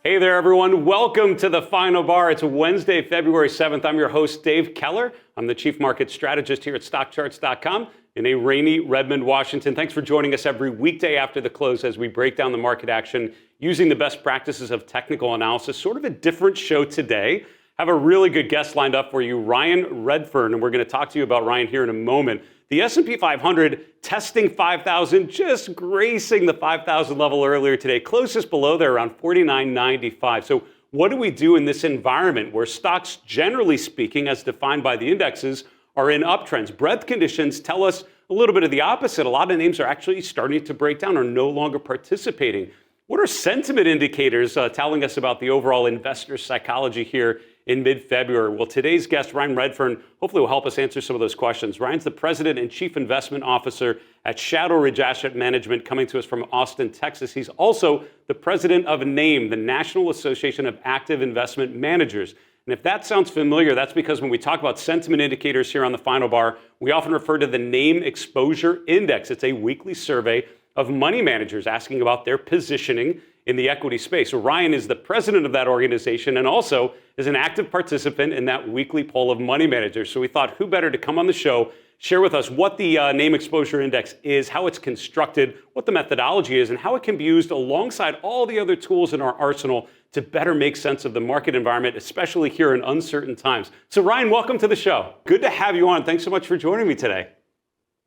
Hey there, everyone. Welcome to the Final Bar. It's Wednesday, February 7th. I'm your host, Dave Keller. I'm the Chief Market Strategist here at StockCharts.com in a rainy Redmond, Washington. Thanks for joining us every weekday after the close as we break down the market action using the best practices of technical analysis. Sort of a different show today. Have a really good guest lined up for you, Ryan Redfern, and we're going to talk to you about Ryan here in a moment. The S&P 500 testing 5,000, just gracing the 5,000 level earlier today, closest below there around 49.95. So what do we do in this environment where stocks, generally speaking, as defined by the indexes, are in uptrends? Breadth conditions tell us a little bit of the opposite. A lot of names are actually starting to break down or no longer participating. What are sentiment indicators telling us about the overall investor psychology here in mid-February? Well, today's guest, Ryan Redfern, hopefully will help us answer some of those questions. Ryan's the President and Chief Investment Officer at Shadowridge Asset Management, coming to us from Austin, Texas. He's also the President of NAAIM, the National Association of Active Investment Managers. And if that sounds familiar, that's because when we talk about sentiment indicators here on the Final Bar, we often refer to the NAAIM Exposure Index. It's a weekly survey of money managers asking about their positioning in the equity space. So Ryan is the president of that organization and also is an active participant in that weekly poll of money managers. So we thought, who better to come on the show, share with us what the NAAIM Exposure Index is, how it's constructed, what the methodology is, and how it can be used alongside all the other tools in our arsenal to better make sense of the market environment, especially here in uncertain times. So Ryan, welcome to the show. Good to have you on. Thanks so much for joining me today.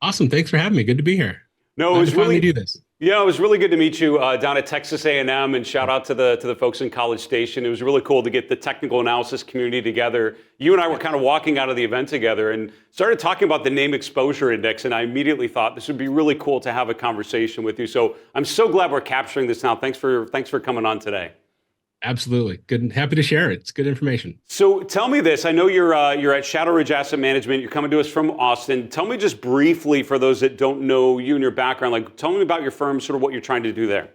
Awesome. Thanks for having me. Good to be here. No, it was really do this. Yeah, it was really good to meet you down at Texas A&M, and shout out to the folks in College Station. It was really cool to get the technical analysis community together. You and I were kind of walking out of the event together and started talking about the NAAIM Exposure Index, and I immediately thought this would be really cool to have a conversation with you. So I'm so glad we're capturing this now. Thanks for coming on today. Absolutely. Good and happy to share it. It's good information. So tell me this. I know you're at Shadowridge Asset Management. You're coming to us from Austin. Tell me just briefly, for those that don't know you and your background, like tell me about your firm, sort of what you're trying to do there.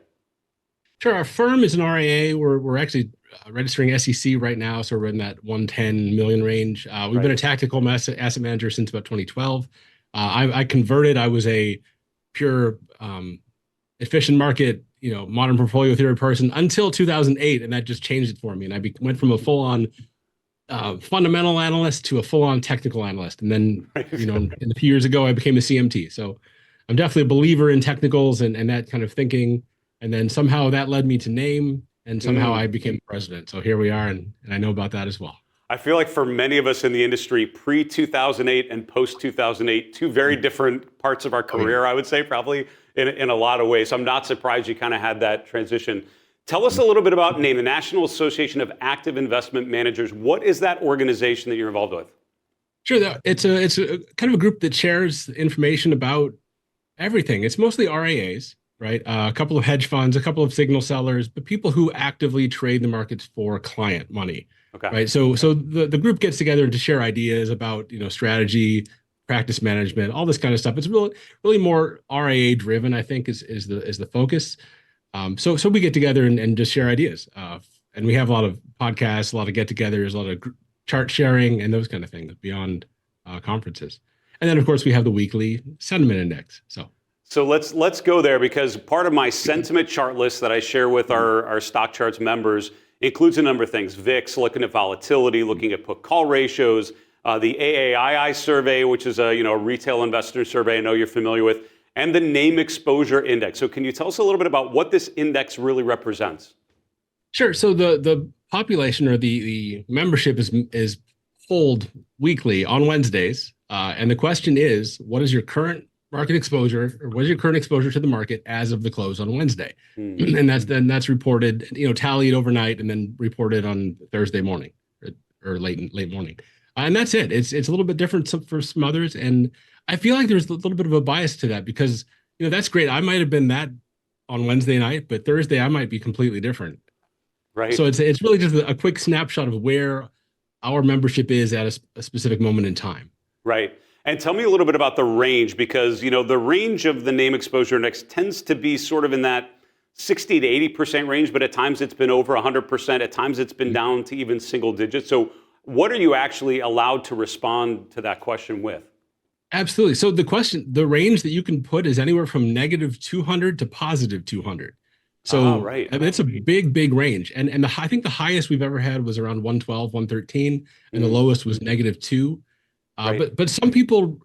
Sure. Our firm is an RIA. We're actually registering SEC right now, so we're in that 110 million range. We've been a tactical asset manager since about 2012. I converted. I was a pure efficient market, modern portfolio theory person until 2008, and that just changed it for me. And I went from a full-on fundamental analyst to a full-on technical analyst. And then, a few years ago, I became a CMT. So I'm definitely a believer in technicals and that kind of thinking. And then somehow that led me to NAAIM, and somehow I became president. So here we are, and I know about that as well. I feel like for many of us in the industry, pre-2008 and post-2008, two very different parts of our career, I would say, probably in a lot of ways. So I'm not surprised you kind of had that transition. Tell us a little bit about NAAIM, the National Association of Active Investment Managers. What is that organization that you're involved with? Sure. It's a kind of a group that shares information about everything. It's mostly RIAs, right? A couple of hedge funds, a couple of signal sellers, but people who actively trade the markets for client money. Okay. Right. So the group gets together to share ideas about, strategy, practice management, all this kind of stuff. It's really more RIA driven, I think, is the focus. So we get together and just share ideas. And we have a lot of podcasts, a lot of get-togethers, a lot of chart sharing, and those kind of things beyond conferences. And then, of course, we have the weekly sentiment index. So let's go there, because part of my sentiment chart list that I share with our Stock Charts members includes a number of things: VIX, looking at volatility, looking at put-call ratios, the AAII survey, which is a retail investor survey I know you're familiar with, and the NAAIM Exposure Index. So can you tell us a little bit about what this index really represents? Sure. So the population, or the membership is polled weekly on Wednesdays, and the question is, what is your current market exposure, or what is your current exposure to the market as of the close on Wednesday? And that's reported, tallied overnight, and then reported on Thursday morning or late morning. And that's it. It's a little bit different for some others, and I feel like there's a little bit of a bias to that, because that's great. I might have been that on Wednesday night, but Thursday I might be completely different. Right. So it's really just a quick snapshot of where our membership is at a specific moment in time. Right. And tell me a little bit about the range, because the range of the NAAIM Exposure Index tends to be sort of in that 60 to 80% range, but at times it's been over 100%. At times it's been down to even single digits. So what are you actually allowed to respond to that question with? Absolutely. So the range that you can put is anywhere from -200 to +200. So right. I mean, it's a big range. And I think the highest we've ever had was around 112, 113, and the lowest was -2. Right. But some people,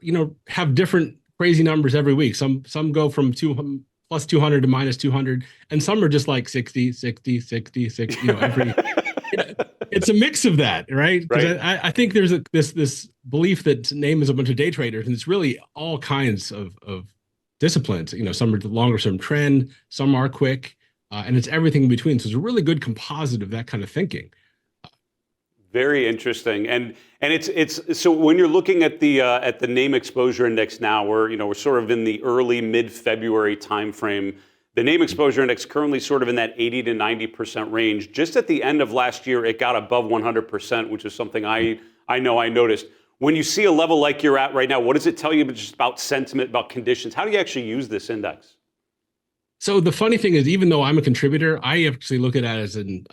have different crazy numbers every week. Some go from plus 200 to -200, and some are just like 60, 60, 60, 60, every it's a mix of that, right? Because Right. I think there's this belief that NAIM is a bunch of day traders, and it's really all kinds of disciplines. Some are the longer term trend, some are quick, and it's everything in between. So it's a really good composite of that kind of thinking. Very interesting, and it's so when you're looking at the NAIM Exposure Index now, we're sort of in the early mid-February timeframe. The NAIM Exposure Index currently sort of in that 80 to 90% range. Just at the end of last year, it got above 100%, which is something I know I noticed. When you see a level like you're at right now, what does it tell you just about sentiment, about conditions? How do you actually use this index? So the funny thing is, even though I'm a contributor, I actually look at it as an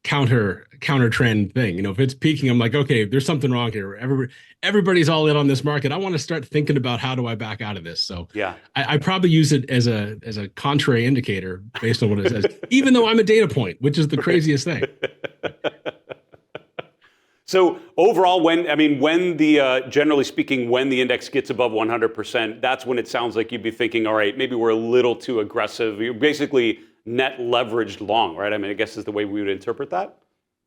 counter trend thing. If it's peaking, I'm like, okay, there's something wrong here. Everybody's all in on this market. I want to start thinking about how do I back out of this. So yeah, I probably use it as a contrary indicator based on what it says, even though I'm a data point, which is the craziest thing. So overall, generally speaking, when the index gets above 100%, that's when it sounds like you'd be thinking, all right, maybe we're a little too aggressive. You're basically net leveraged long, right? I mean, I guess is the way we would interpret that.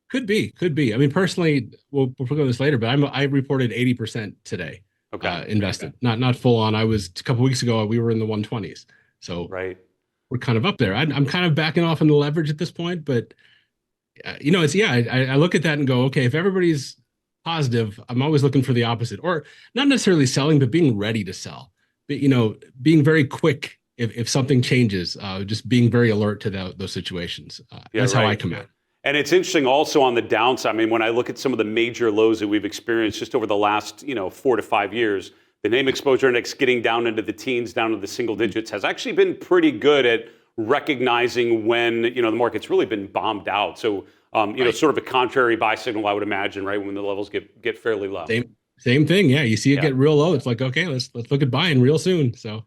Could be. I mean, personally, we'll talk about this later, but I reported 80% today. Okay. Invested, not full on. I was a couple weeks ago. We were in the 120s, so right. We're kind of up there. I'm kind of backing off on the leverage at this point, but I look at that and go, okay, if everybody's positive, I'm always looking for the opposite, or not necessarily selling, but being ready to sell. But being very quick if something changes, just being very alert to those situations. That's how I come out. And it's interesting also on the downside. I mean, when I look at some of the major lows that we've experienced just over the last 4 to 5 years, the NAIM Exposure Index getting down into the teens, down to the single digits, has actually been pretty good at recognizing when the market's really been bombed out. So right. Sort of a contrary buy signal, I would imagine, right, when the levels get fairly low. Same thing, yeah. You see it get real low. It's like, okay, let's look at buying real soon. So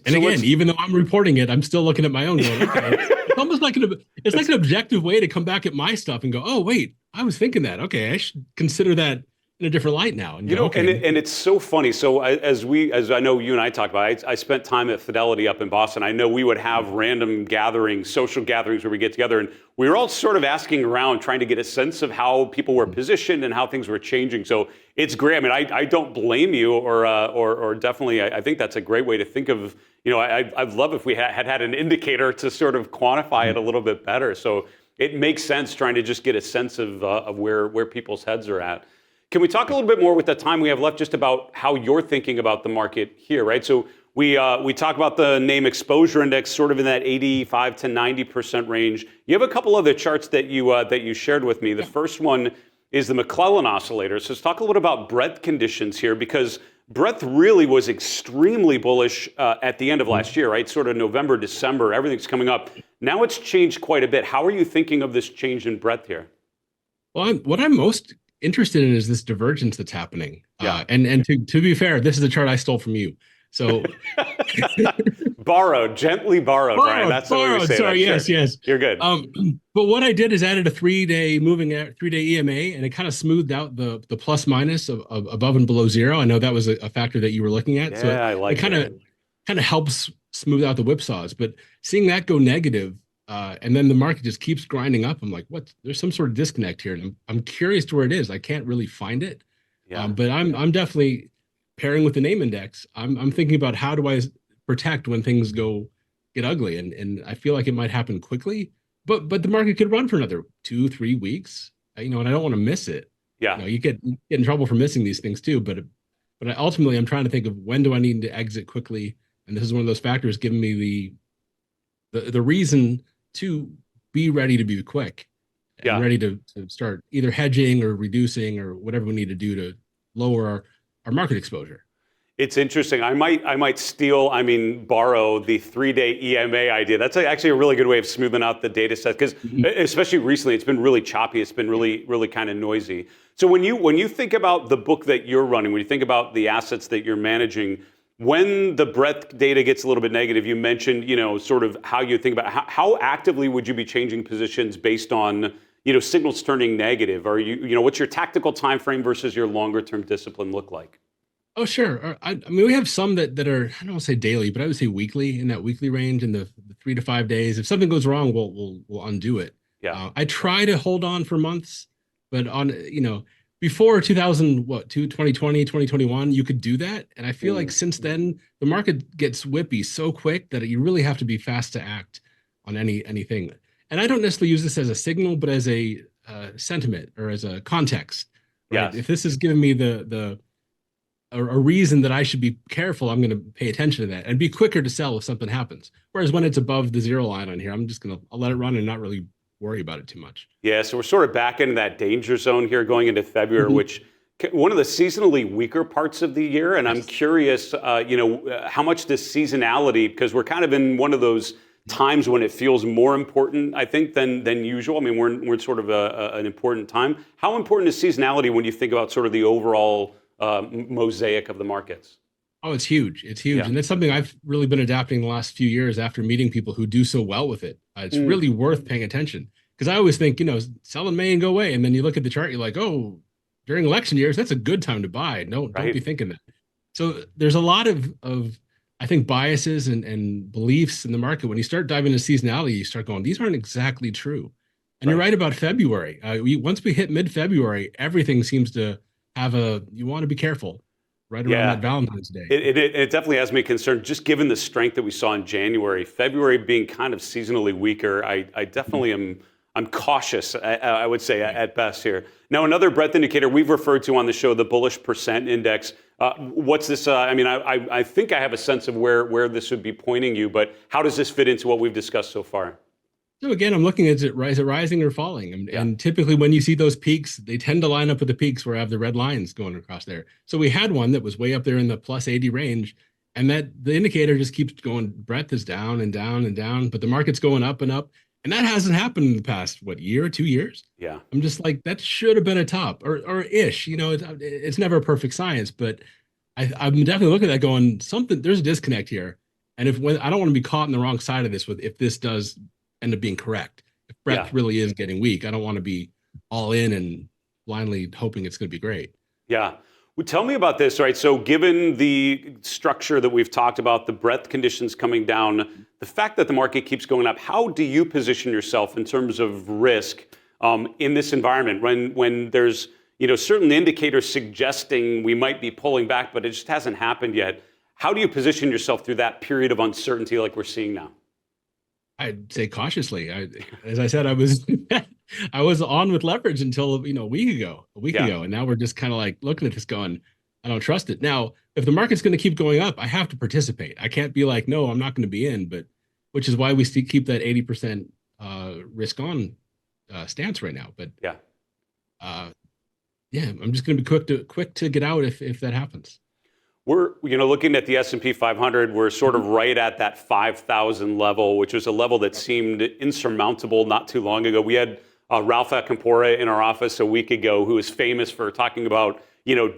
again, even though I'm reporting it, I'm still looking at my own going, okay. It's almost like it's like an objective way to come back at my stuff and go, oh wait, I was thinking that. Okay, I should consider that in a different light now. And and it's so funny. So as I know you and I talked about, I spent time at Fidelity up in Boston. I know we would have random gatherings, social gatherings where we get together, and we were all sort of asking around, trying to get a sense of how people were positioned and how things were changing. So it's great. I mean, I don't blame you, or definitely, I think that's a great way to think of. I'd love if we had an indicator to sort of quantify it a little bit better. So it makes sense trying to just get a sense of where people's heads are at. Can we talk a little bit more with the time we have left just about how you're thinking about the market here, right? So we talk about the NAIM Exposure Index sort of in that 85 to 90% range. You have a couple other charts that you shared with me. The first one is the McClellan Oscillator. So let's talk a little bit about breadth conditions here, because breadth really was extremely bullish at the end of last year, right? Sort of November, December, everything's coming up. Now it's changed quite a bit. How are you thinking of this change in breadth here? Well, what I'm most interested in is this divergence that's happening. Yeah. And to be fair, this is a chart I stole from you. So gently borrowed, Ryan. That's the way we say Sorry, that. yes. You're good. But what I did is added a 3-day EMA, and it kind of smoothed out the plus minus of above and below zero. I know that was a factor that you were looking at. Yeah, so I like it. Kind of helps smooth out the whipsaws. But seeing that go negative, and then the market just keeps grinding up, I'm like, what? There's some sort of disconnect here, and I'm curious to where it is. I can't really find it. Yeah. But I'm definitely pairing with the NAIM index. I'm thinking about how do I protect when things get ugly, and I feel like it might happen quickly. But the market could run for another 2-3 weeks, and I don't want to miss it. Yeah. You get in trouble for missing these things too. But ultimately, I'm trying to think of when do I need to exit quickly, and this is one of those factors giving me the reason to be ready to be quick, and ready to start either hedging or reducing or whatever we need to do to lower our market exposure. It's interesting. I might borrow the 3-day EMA idea. That's actually a really good way of smoothing out the data set, because especially recently, it's been really choppy. It's been really, really kind of noisy. So when you think about the book that you're running, when you think about the assets that you're managing, When the breadth data gets a little bit negative, you mentioned, sort of how you think about how actively would you be changing positions based on, signals turning negative? Are what's your tactical time frame versus your longer term discipline look like? Oh, sure. I mean, we have some that are, I don't want to say daily, but I would say weekly, in that weekly range, in the 3 to 5 days. If something goes wrong, we'll undo it. Yeah. I try to hold on for months, but before 2020, 2021, you could do that. And I feel like since then, the market gets whippy so quick that you really have to be fast to act on anything. And I don't necessarily use this as a signal, but as a sentiment or as a context. Right? Yes. If this is giving me a reason that I should be careful, I'm going to pay attention to that and be quicker to sell if something happens. Whereas when it's above the zero line on here, I'll let it run and not really worry about it too much. Yeah, so we're sort of back into that danger zone here going into February, which one of the seasonally weaker parts of the year. And I'm curious, how much this seasonality, because we're kind of in one of those times when it feels more important, I think, than usual. I mean, we're sort of an important time. How important is seasonality when you think about sort of the overall mosaic of the markets? Oh, it's huge. It's huge. Yeah. And that's something I've really been adapting the last few years after meeting people who do so well with it. It's really worth paying attention, because I always think, sell in May and go away. And then you look at the chart, you're like, oh, during election years, that's a good time to buy. No, don't be thinking that. So there's a lot of I think, biases and beliefs in the market. When you start diving into seasonality, you start going, these aren't exactly true. And you're right about February. Once we hit mid-February, everything seems to have you want to be careful right around that Valentine's Day. It definitely has me concerned, just given the strength that we saw in January. February being kind of seasonally weaker, I definitely I'm cautious, I would say, at best here. Now, another breadth indicator we've referred to on the show, the Bullish percent index. What's this? I think I have a sense of where this would be pointing you, but how does this fit into what we've discussed so far? So again, I'm looking at it rising or falling. And typically when you see those peaks, they tend to line up with the peaks where I have the red lines going across there. So we had one that was way up there in the plus 80 range, and that the indicator just keeps going, breadth is down and down and down, but the market's going up and up. And that hasn't happened in the past, year or 2 years? Yeah. I'm just like, that should have been a top or ish. It's never a perfect science, but I'm definitely looking at that going, there's a disconnect here. And I don't want to be caught on the wrong side of this if this does end up being correct. If breadth really is getting weak, I don't want to be all in and blindly hoping it's going to be great. Yeah. Well, tell me about this, right? So given the structure that we've talked about, the breadth conditions coming down, the fact that the market keeps going up, how do you position yourself in terms of risk in this environment when there's certain indicators suggesting we might be pulling back, but it just hasn't happened yet? How do you position yourself through that period of uncertainty like we're seeing now? I'd say cautiously. As I said, I was on with leverage until a week ago, and now we're just kind of like looking at this going, I don't trust it. Now, if the market's going to keep going up, I have to participate. I can't be like, no, I'm not going to be in. But which is why we still keep that 80% risk on stance right now. But I'm just going to be quick to get out if that happens. We're looking at the S&P 500. We're sort of right at that 5,000 level, which was a level that seemed insurmountable not too long ago. We had Ralph Acampora in our office a week ago, who is famous for talking about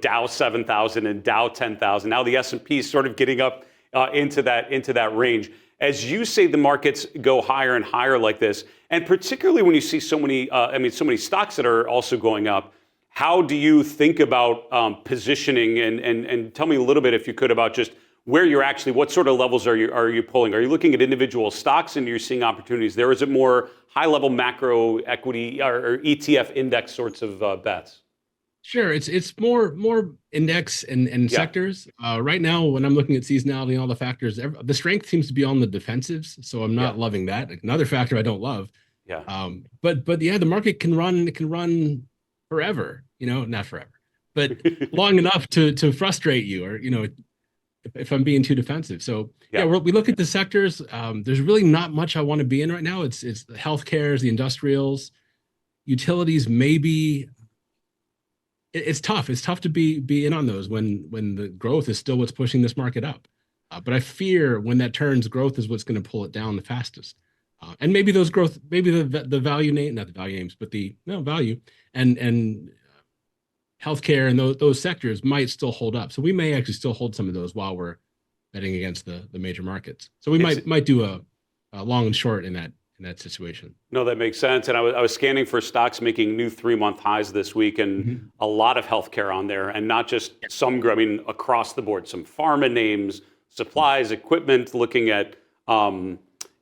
Dow 7,000 and Dow 10,000. Now the S&P is sort of getting up into that range. As you say, the markets go higher and higher like this, and particularly when you see so many stocks that are also going up. How do you think about positioning, and tell me a little bit, if you could, about just where you're actually, what sort of levels are you pulling? Are you looking at individual stocks and you're seeing opportunities there? Is it more high-level macro equity or ETF index sorts of bets? Sure, it's more index and sectors. Right now, when I'm looking at seasonality and all the factors, the strength seems to be on the defensives, so I'm not loving that. Another factor I don't love. But the market can run forever. Not forever, but long enough to frustrate you, or if I'm being too defensive. So we look at the sectors. There's really not much I want to be in right now. It's the healthcare, the industrials, utilities. Maybe it's tough. It's tough to be in on those when the growth is still what's pushing this market up. But I fear when that turns, growth is what's going to pull it down the fastest. And maybe those growth, maybe the value name, not the value names, but value and healthcare and those sectors might still hold up. So we may actually still hold some of those while we're betting against the major markets. So we might do a long and short in that situation. No, that makes sense. And I was scanning for stocks making new 3-month highs this week, and a lot of healthcare on there, and not just some, I mean, across the board, some pharma names, supplies, equipment, looking at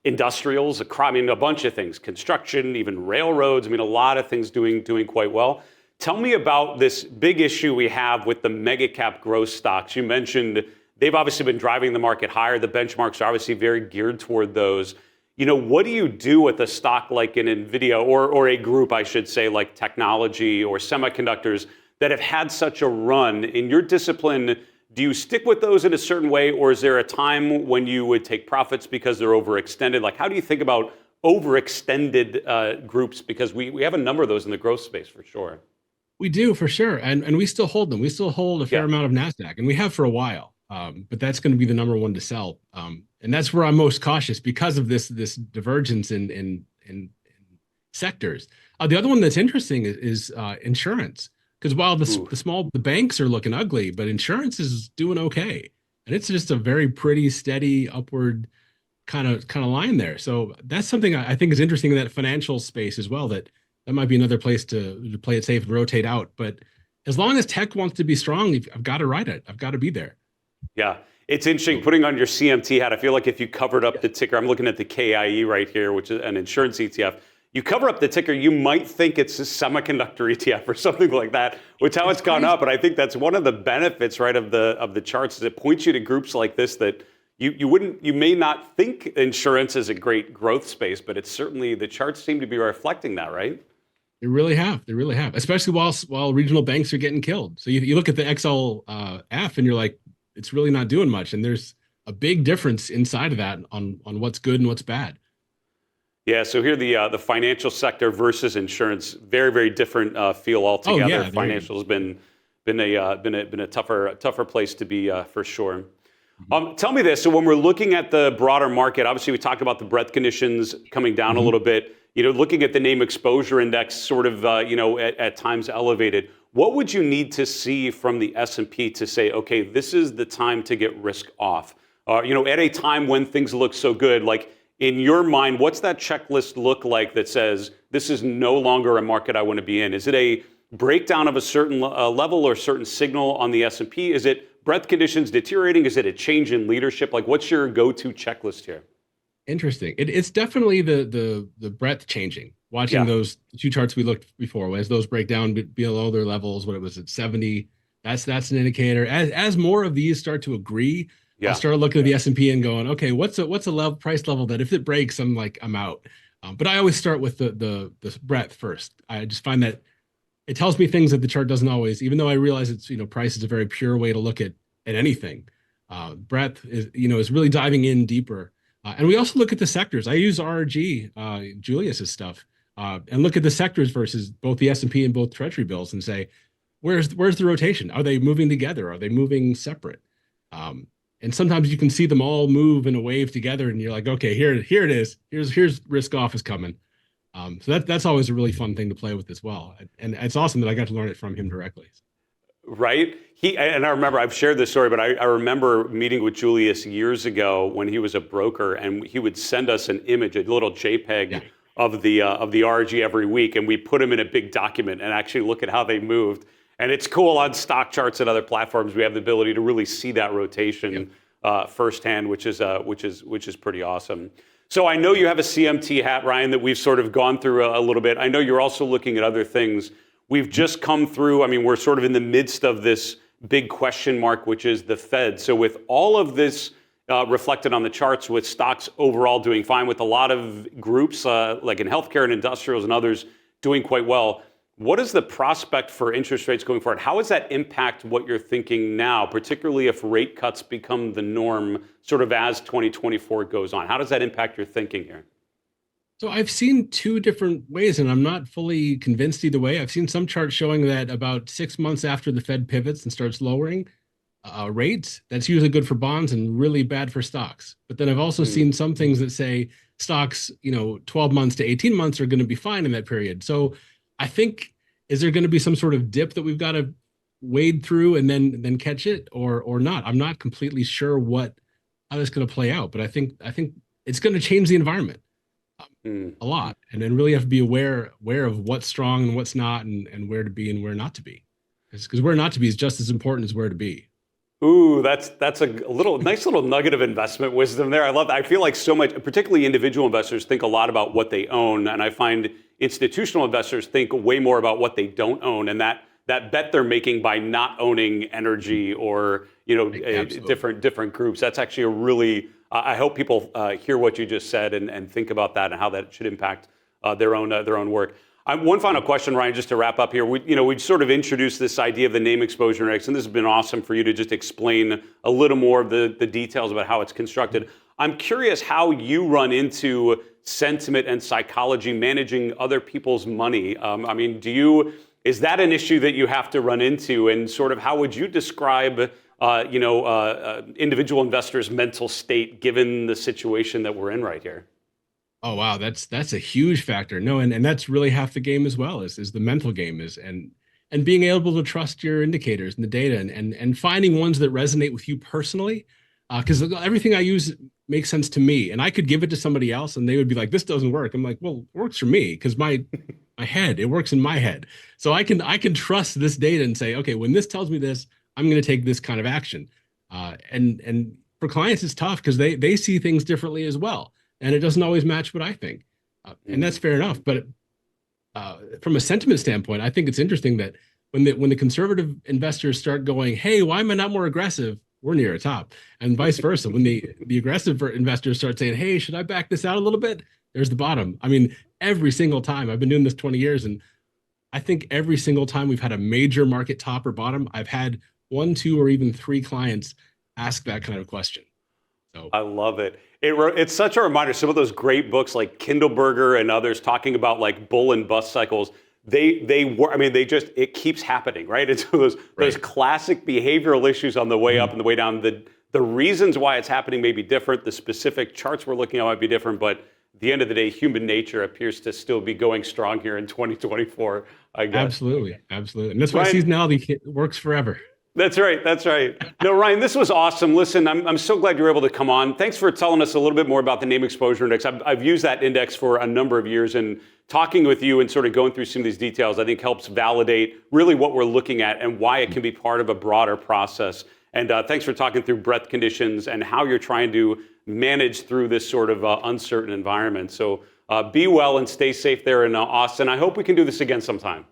industrials, I mean, a bunch of things, construction, even railroads. I mean, a lot of things doing quite well. Tell me about this big issue we have with the mega cap growth stocks. You mentioned they've obviously been driving the market higher. The benchmarks are obviously very geared toward those. You know, what do you do with a stock like an NVIDIA or a group, I should say, like technology or semiconductors that have had such a run? In your discipline, do you stick with those in a certain way, or is there a time when you would take profits because they're overextended? Like, how do you think about overextended groups? Because we have a number of those in the growth space for sure. We do, for sure. And we still hold them. We still hold a fair amount of NASDAQ, and we have for a while. But that's going to be the number one to sell. And that's where I'm most cautious because of this divergence in sectors. The other one that's interesting is insurance. Because while the banks are looking ugly, but insurance is doing okay. And it's just a very pretty, steady, upward kind of line there. So that's something I think is interesting in that financial space as well, that might be another place to play it safe and rotate out. But as long as tech wants to be strong, I've got to ride it. I've got to be there. Yeah, it's interesting putting on your CMT hat. I feel like if you covered up the ticker, I'm looking at the KIE right here, which is an insurance ETF. You cover up the ticker, you might think it's a semiconductor ETF or something like that, which how it's gone up. But I think that's one of the benefits, right, of the charts, is it points you to groups like this that you may not think insurance is a great growth space, but it's certainly, the charts seem to be reflecting that, right? They really have. They really have, especially while regional banks are getting killed. So you look at the XLF and you're like, it's really not doing much. And there's a big difference inside of that on what's good and what's bad. Yeah. So here the financial sector versus insurance, very, very different feel altogether. Oh, yeah, financial has been a tougher place to be for sure. Tell me this. So when we're looking at the broader market, obviously we talked about the breadth conditions coming down a little bit. You know, looking at the NAAIM Exposure Index, sort of at times elevated. What would you need to see from the S&P to say, okay, this is the time to get risk off? At a time when things look so good, like in your mind, what's that checklist look like that says this is no longer a market I want to be in? Is it a breakdown of a certain level or certain signal on the S&P? Is it breadth conditions deteriorating? Is it a change in leadership? Like, what's your go-to checklist here? Interesting. It's definitely the breadth changing. Watching those two charts we looked before, as those break down below their levels, what it was at 70, that's an indicator. As more of these start to agree, I'll start looking at the S&P and going, okay, what's a price level that if it breaks, I'm out. But I always start with the breadth first. I just find that it tells me things that the chart doesn't always, even though I realize it's, price is a very pure way to look at anything. Breadth is really diving in deeper. And we also look at the sectors. I use RRG, Julius's stuff, and look at the sectors versus both the S&P and both Treasury bills and say, where's the rotation? Are they moving together? Are they moving separate? And sometimes you can see them all move in a wave together, and you're like, okay, here it is. Here's risk off is coming. So that's always a really fun thing to play with as well. And it's awesome that I got to learn it from him directly. Right. And I remember, I've shared this story, but I remember meeting with Julius years ago when he was a broker, and he would send us an image, a little JPEG of the RG every week, and we put them in a big document and actually look at how they moved. And it's cool on stock charts and other platforms. We have the ability to really see that rotation firsthand, which is pretty awesome. So I know you have a CMT hat, Ryan, that we've sort of gone through a little bit. I know you're also looking at other things. We've just come through, we're sort of in the midst of this big question mark, which is the Fed. So with all of this reflected on the charts, with stocks overall doing fine, with a lot of groups like in healthcare and industrials and others doing quite well, what is the prospect for interest rates going forward? How does that impact what you're thinking now, particularly if rate cuts become the norm sort of as 2024 goes on? How does that impact your thinking here? So I've seen two different ways, and I'm not fully convinced either way. I've seen some charts showing that about 6 months after the Fed pivots and starts lowering rates, that's usually good for bonds and really bad for stocks. But then I've also seen some things that say stocks, 12 months to 18 months are going to be fine in that period. So I think, is there going to be some sort of dip that we've got to wade through and then catch it or not? I'm not completely sure what how that's going to play out. But I think it's going to change the environment a lot, and then really have to be aware of what's strong and what's not, and where to be and where not to be, because where not to be is just as important as where to be. Ooh, that's a nice little nugget of investment wisdom there. I love that. I feel like so much, particularly individual investors, think a lot about what they own, and I find institutional investors think way more about what they don't own, and that bet they're making by not owning energy or different groups. That's actually a really. I hope people hear what you just said and think about that and how that should impact their own work. One final question, Ryan, just to wrap up here. We sort of introduced this idea of the NAAIM Exposure Index, and this has been awesome for you to just explain a little more of the details about how it's constructed. I'm curious how you run into sentiment and psychology managing other people's money. Is that an issue that you have to run into, and sort of how would you describe individual investors' mental state given the situation that we're in right here? Oh, wow. That's a huge factor. No, and that's really half the game as well, is the mental game, and being able to trust your indicators and the data, and finding ones that resonate with you personally. Because everything I use makes sense to me, and I could give it to somebody else and they would be like, this doesn't work. I'm like, well, it works for me because my head, it works in my head. So I can trust this data and say, okay, when this tells me this, I'm going to take this kind of action. And for clients, it's tough because they see things differently as well. And it doesn't always match what I think. And that's fair enough. But from a sentiment standpoint, I think it's interesting that when the conservative investors start going, hey, why am I not more aggressive? We're near a top. And vice versa. When the aggressive investors start saying, hey, should I back this out a little bit? There's the bottom. I mean, every single time. I've been doing this 20 years. And I think every single time we've had a major market top or bottom, I've had 1, 2, or even 3 clients ask that kind of question. So I love it. It's such a reminder. Some of those great books like Kindleberger and others talking about like bull and bust cycles, it keeps happening, right? It's those classic behavioral issues on the way up and the way down. The reasons why it's happening may be different. The specific charts we're looking at might be different, but at the end of the day, human nature appears to still be going strong here in 2024, I guess. Absolutely. And that's why seasonality works forever. That's right. No, Ryan, this was awesome. Listen, I'm so glad you were able to come on. Thanks for telling us a little bit more about the NAAIM Exposure Index. I've used that index for a number of years, and talking with you and sort of going through some of these details, I think helps validate really what we're looking at and why it can be part of a broader process. And thanks for talking through breadth conditions and how you're trying to manage through this sort of uncertain environment. So be well and stay safe there in Austin. I hope we can do this again sometime.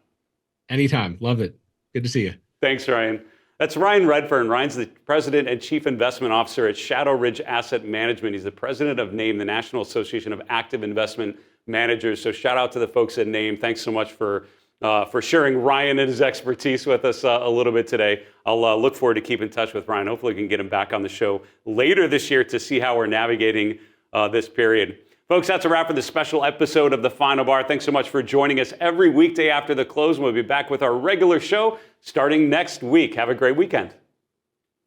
Anytime. Love it. Good to see you. Thanks, Ryan. That's Ryan Redfern. Ryan's the President and Chief Investment Officer at Shadowridge Asset Management. He's the President of NAAIM, the National Association of Active Investment Managers. So shout out to the folks at NAAIM. Thanks so much for sharing Ryan and his expertise with us a little bit today. I'll look forward to keep in touch with Ryan. Hopefully we can get him back on the show later this year to see how we're navigating this period. Folks, that's a wrap for this special episode of The Final Bar. Thanks so much for joining us every weekday after the close. We'll be back with our regular show starting next week. Have a great weekend.